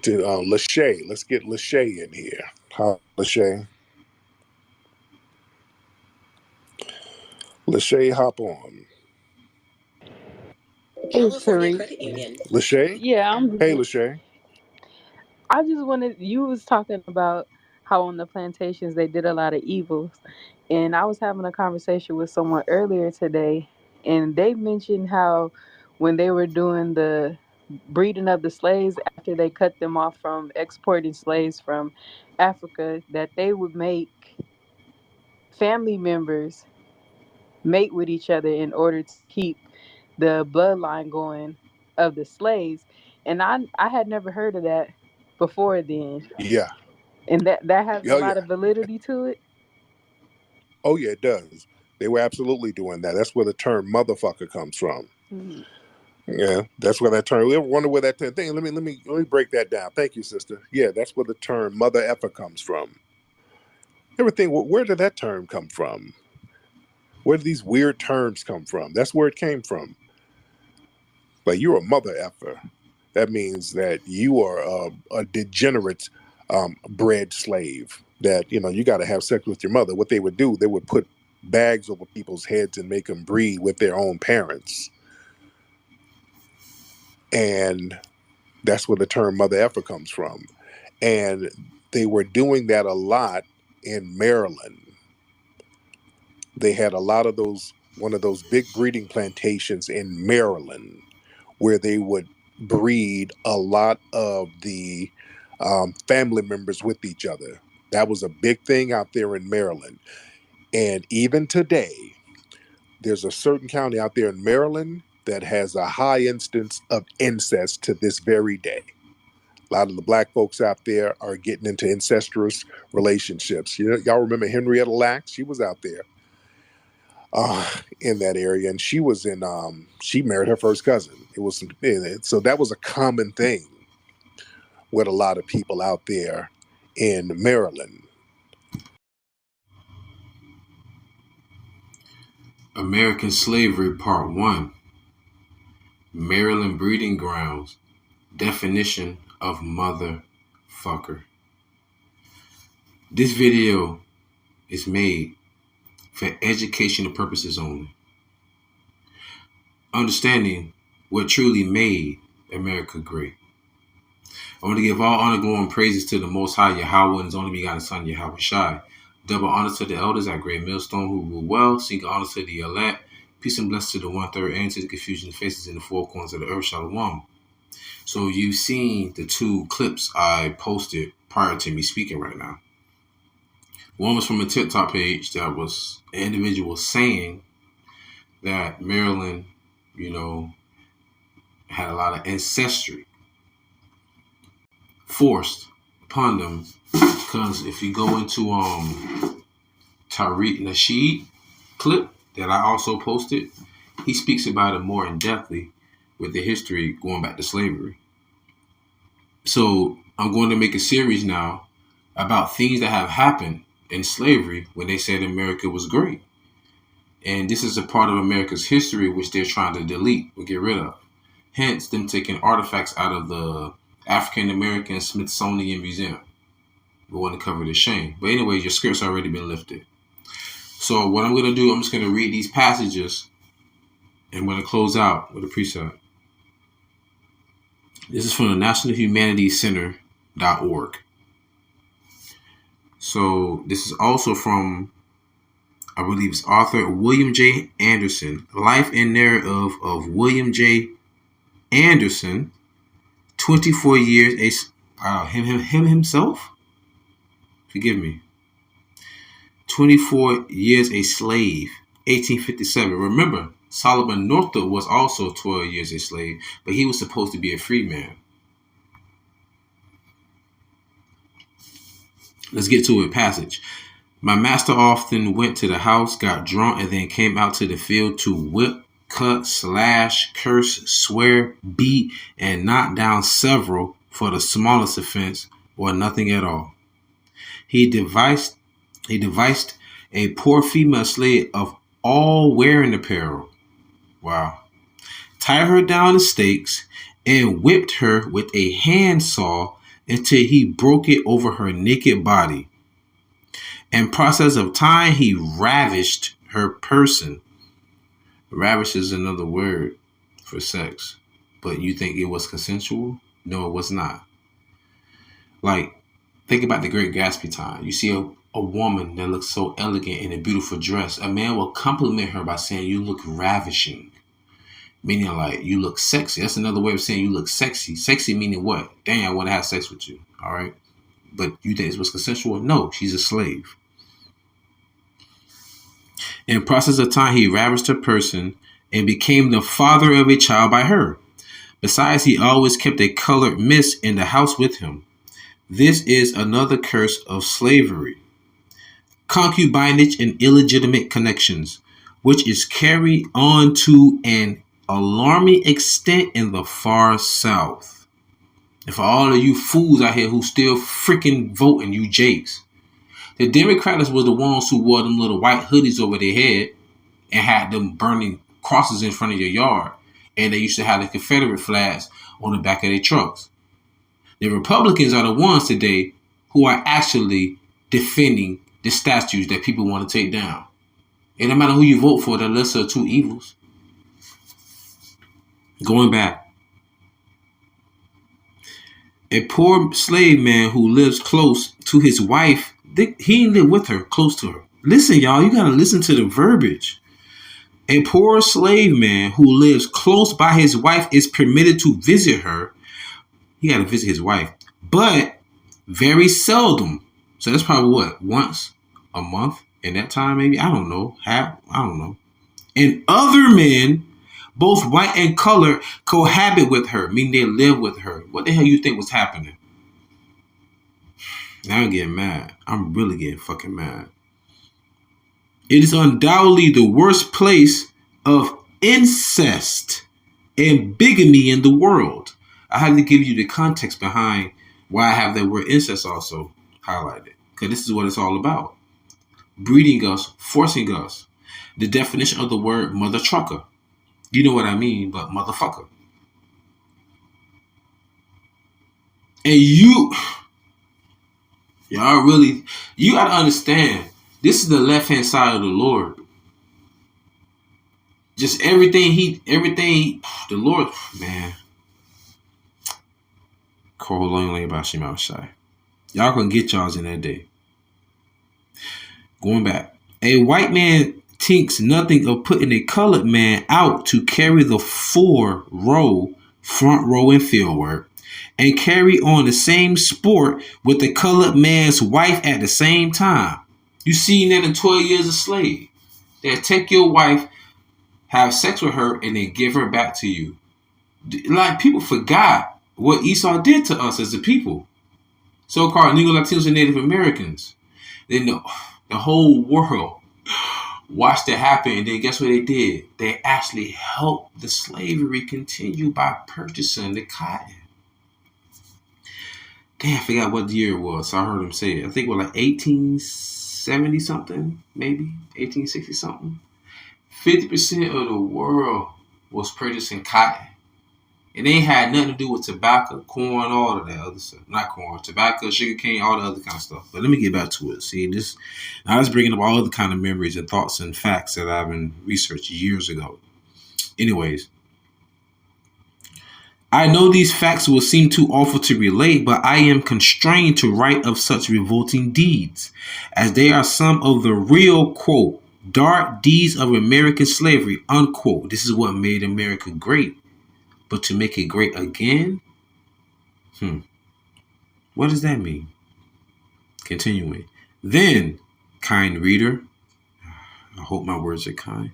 to Lachey. Let's get Lachey in here. Hi, Lachey. Lachey, hop on. Hey, Sheree. Lachey? Yeah, Hey, Lachey. I just wanted, you was talking about how on the plantations they did a lot of evils. And I was having a conversation with someone earlier today, and they mentioned how when they were doing the breeding of the slaves after they cut them off from exporting slaves from Africa, that they would make family members mate with each other in order to keep the bloodline going of the slaves. And I had never heard of that before then. Yeah. And that has a Oh, lot yeah. of validity to it. Oh, yeah, it does. They were absolutely doing that. That's where the term motherfucker comes from. Mm-hmm. Yeah, that's where that term. You ever wonder where that thing? Let me break that down. Thank you, sister. Yeah, that's where the term mother effer comes from. Everything. Where did that term come from? Where do these weird terms come from? That's where it came from. But you're a mother effer. That means that you are a degenerate bred slave. That you got to have sex with your mother. What they would do, they would put bags over people's heads and make them breed with their own parents. And that's where the term mother effer comes from. And they were doing that a lot in Maryland. They had a lot of one of those big breeding plantations in Maryland where they would breed a lot of the family members with each other. That was a big thing out there in Maryland. And even today, there's a certain county out there in Maryland that has a high instance of incest to this very day. A lot of the black folks out there are getting into incestuous relationships. Y'all remember Henrietta Lacks? She was out there in that area, and she was in. She married her first cousin. So that was a common thing with a lot of people out there in Maryland. American Slavery Part 1. Maryland Breeding Grounds. Definition of motherfucker. This video is made for educational purposes only. Understanding what truly made America great. I want to give all honor, glory, and praises to the Most High Yahawah and His only begotten Son, YAHAWASHI. Double honor to the elders at Great Millstone who rule well. Single honor to the elect. Peace and blessings to the 1/3 and to the confusion faces in the four corners of the earth. Shalom. So you've seen the two clips I posted prior to me speaking right now. One was from a TikTok page that was an individual saying that Maryland, had a lot of ancestry forced upon them. Because if you go into Tariq Nasheed clip that I also posted, he speaks about it more in depthly with the history going back to slavery. So I'm going to make a series now about things that have happened in slavery when they said America was great. And this is a part of America's history which they're trying to delete or get rid of. Hence, them taking artifacts out of the African American Smithsonian Museum. We want to cover the shame. But anyway, your script's already been lifted. So what I'm going to do, I'm just going to read these passages and I'm going to close out with a precept. This is from the National Humanities Center.org. So this is also from, I believe it's author William J. Anderson, Life and Narrative of William J. Anderson, 24 years, him himself? Forgive me. 24 years a slave, 1857. Remember, Solomon Northup was also 12 years a slave, but he was supposed to be a free man. Let's get to it. Passage. My master often went to the house, got drunk, and then came out to the field to whip, cut, slash, curse, swear, beat, and knock down several for the smallest offense or nothing at all. He devised a poor female slave of all wearing apparel. Wow. Tied her down the stakes and whipped her with a handsaw until he broke it over her naked body. In process of time, he ravished her person. Ravish is another word for sex. But you think it was consensual? No, it was not. Like, think about the Great Gatsby time. You see a woman that looks so elegant in a beautiful dress. A man will compliment her by saying, you look ravishing. Meaning like, you look sexy. That's another way of saying you look sexy. Sexy meaning what? Dang, I want to have sex with you. All right. But you think it was consensual? No, she's a slave. In process of time, he ravished her person and became the father of a child by her. Besides, he always kept a colored mist in the house with him. This is another curse of slavery. Concubinage and illegitimate connections, which is carried on to an alarming extent in the far south. And for all of you fools out here who still freaking voting, you jakes, the Democrats were the ones who wore them little white hoodies over their head and had them burning crosses in front of your yard. And they used to have the Confederate flags on the back of their trucks. The Republicans are the ones today who are actually defending the statues that people want to take down. And no matter who you vote for, the lesser of two evils. Going back. A poor slave man who lives close to his wife, he didn't live with her, close to her. Listen, y'all, you got to listen to the verbiage. A poor slave man who lives close by his wife is permitted to visit her. He got to visit his wife, but very seldom. So that's probably what, once a month in that time, maybe? I don't know. I don't know. And other men, both white and colored, cohabit with her, meaning they live with her. What the hell you think was happening? Now I'm getting mad. I'm really getting fucking mad. It is undoubtedly the worst place of incest and bigamy in the world. I have to give you the context behind why I have that word incest also highlighted. Because this is what it's all about. Breeding us, forcing us. The definition of the word mother trucker. You know what I mean, but motherfucker. And y'all really, you got to understand, this is the left-hand side of the Lord. Just everything, the Lord, man. Y'all can get y'all's in that day. Going back. A white man thinks nothing of putting a colored man out to carry the front row in field work, and carry on the same sport with the colored man's wife at the same time. You seen that in 12 Years a Slave. They'll take your wife, have sex with her, and then give her back to you. Like, people forgot what Esau did to us as a people. So-called Negro, Latinos, and Native Americans. Then the whole world watched it happen, and then guess what they did? They actually helped the slavery continue by purchasing the cotton. Damn, I forgot what year it was. So I heard him say it. I think it was like 1870 something, maybe 1860 something. 50% of the world was purchasing cotton. And they had nothing to do with tobacco, corn, all of that other stuff. Not corn, tobacco, sugarcane, all the other kind of stuff. But let me get back to it. See, I was bringing up all the kind of memories and thoughts and facts that I've been researching years ago. Anyways, I know these facts will seem too awful to relate, but I am constrained to write of such revolting deeds, as they are some of the real, quote, dark deeds of American slavery, unquote. This is what made America great. But to make it great again? What does that mean? Continuing. Then, kind reader, I hope my words are kind,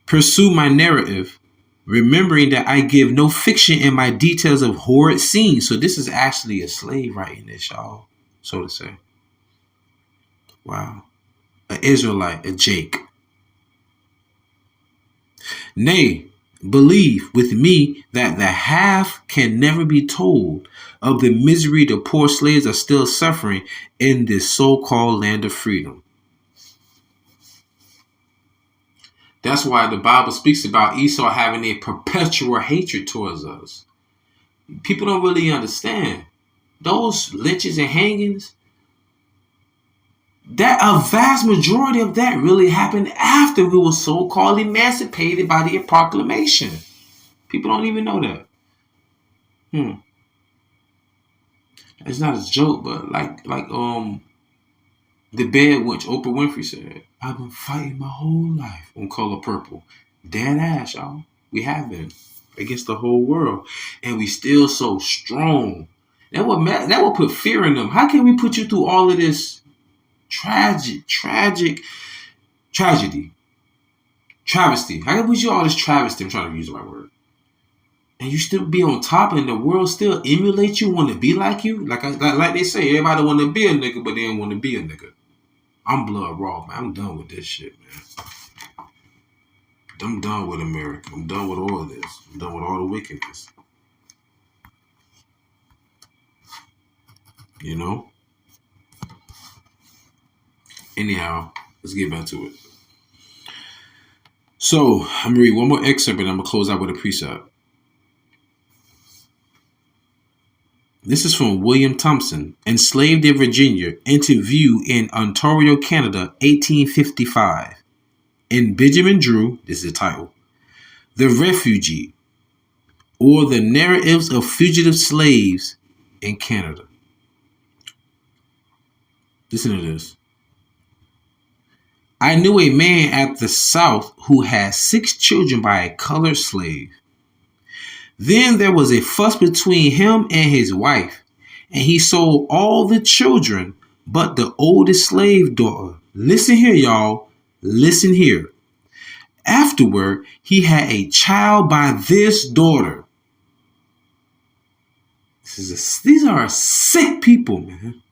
pursue my narrative, remembering that I give no fiction in my details of horrid scenes. So this is actually a slave writing this, y'all, so to say. Wow. An Israelite, a Jake. Nay, believe with me that the half can never be told of the misery the poor slaves are still suffering in this so-called land of freedom. That's why the Bible speaks about Esau having a perpetual hatred towards us. People don't really understand. those lynchings and hangings, that a vast majority of that really happened after we were so-called emancipated by the proclamation. People don't even know that. It's not a joke, but like the bed witch Oprah Winfrey said, I've been fighting my whole life on Color Purple. Dead ass, y'all. We have been against the whole world, and we still so strong. That would put fear in them. How can we put you through all of this tragedy? Travesty. How can we put you all this travesty? I'm trying to use the right word. And you still be on top, and the world still emulate you, want to be like you? Like they say, everybody want to be a nigga, but they don't want to be a nigga. I'm blood raw, man. I'm done with this shit, man. I'm done with America. I'm done with all of this. I'm done with all the wickedness. You know? Anyhow, let's get back to it. So, I'm going to read one more excerpt and I'm going to close out with a precept. This is from William Thompson, Enslaved in Virginia, Interview in Ontario, Canada, 1855. In Benjamin Drew, this is the title, The Refugee, or the Narratives of Fugitive Slaves in Canada. Listen to this. I knew a man at the South who had 6 children by a colored slave. Then there was a fuss between him and his wife, and he sold all the children but the oldest slave daughter. Listen here, y'all. Listen here. Afterward, he had a child by this daughter. These are sick people, man.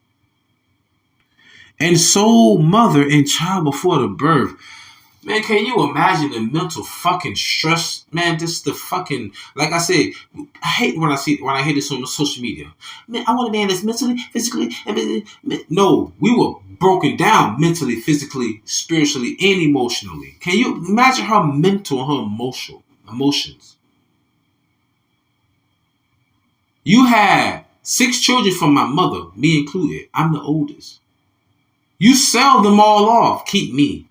And sold mother and child before the birth. Man, can you imagine the mental fucking stress? Man, this the fucking, like I said, I hate when I hear this on social media. Man, I want a man that's mentally, physically, no, we were broken down mentally, physically, spiritually, and emotionally. Can you imagine her mental, her emotions? You had 6 children from my mother, me included. I'm the oldest. You sell them all off, keep me.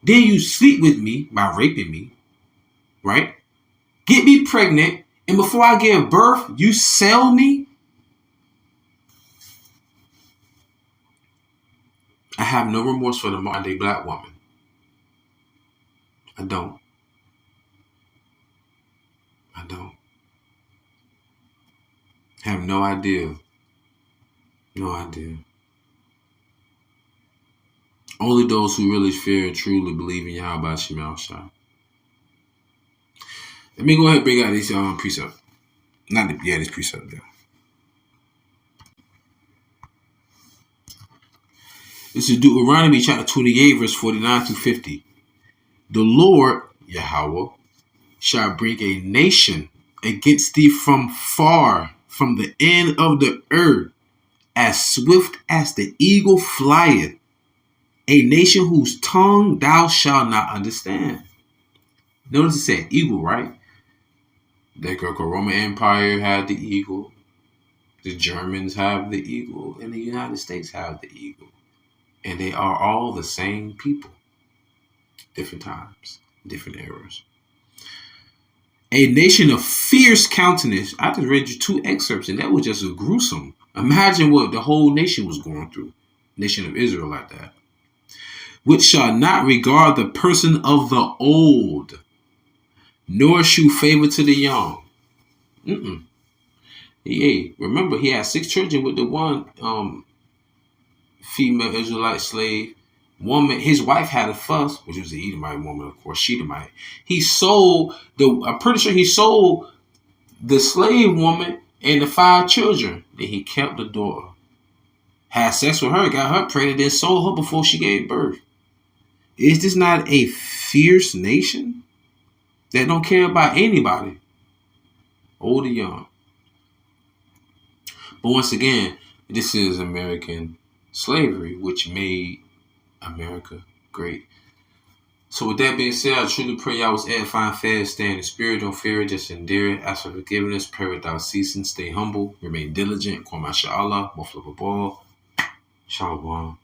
Then you sleep with me by raping me, right? Get me pregnant, and before I give birth, you sell me? I have no remorse for the modern day black woman. I don't. I have no idea. No idea. Only those who really fear and truly believe in YAHAWASHI. Let me go ahead and bring out these precepts. These precepts there. This is Deuteronomy chapter 28, verse 49 through 50. The Lord, Yahawah, shall bring a nation against thee from far, from the end of the earth, as swift as the eagle flieth, a nation whose tongue thou shalt not understand. Notice it said eagle, right? The Greco-Roman Empire had the eagle. The Germans have the eagle. And the United States have the eagle. And they are all the same people. Different times, different eras. A nation of fierce countenance. I just read you 2 excerpts and that was just gruesome. Imagine what the whole nation was going through. Nation of Israel like that. Which shall not regard the person of the old, nor shew favor to the young. Remember, he had 6 children with the one female Israelite slave woman. His wife had a fuss, which was the Edomite woman, of course, Shedemite. I'm pretty sure he sold the slave woman and the 5 children. Then he kept the daughter, had sex with her, got her pregnant, then sold her before she gave birth. Is this not a fierce nation that don't care about anybody, old or young? But once again, this is American slavery, which made America great. So with that being said, I truly pray y'all was edifying, fed, stay in the spirit, don't fear it, just endure it. Ask for forgiveness, pray without ceasing, stay humble, remain diligent. Kwame Sha'Allah, Mufla Babal, Shalom.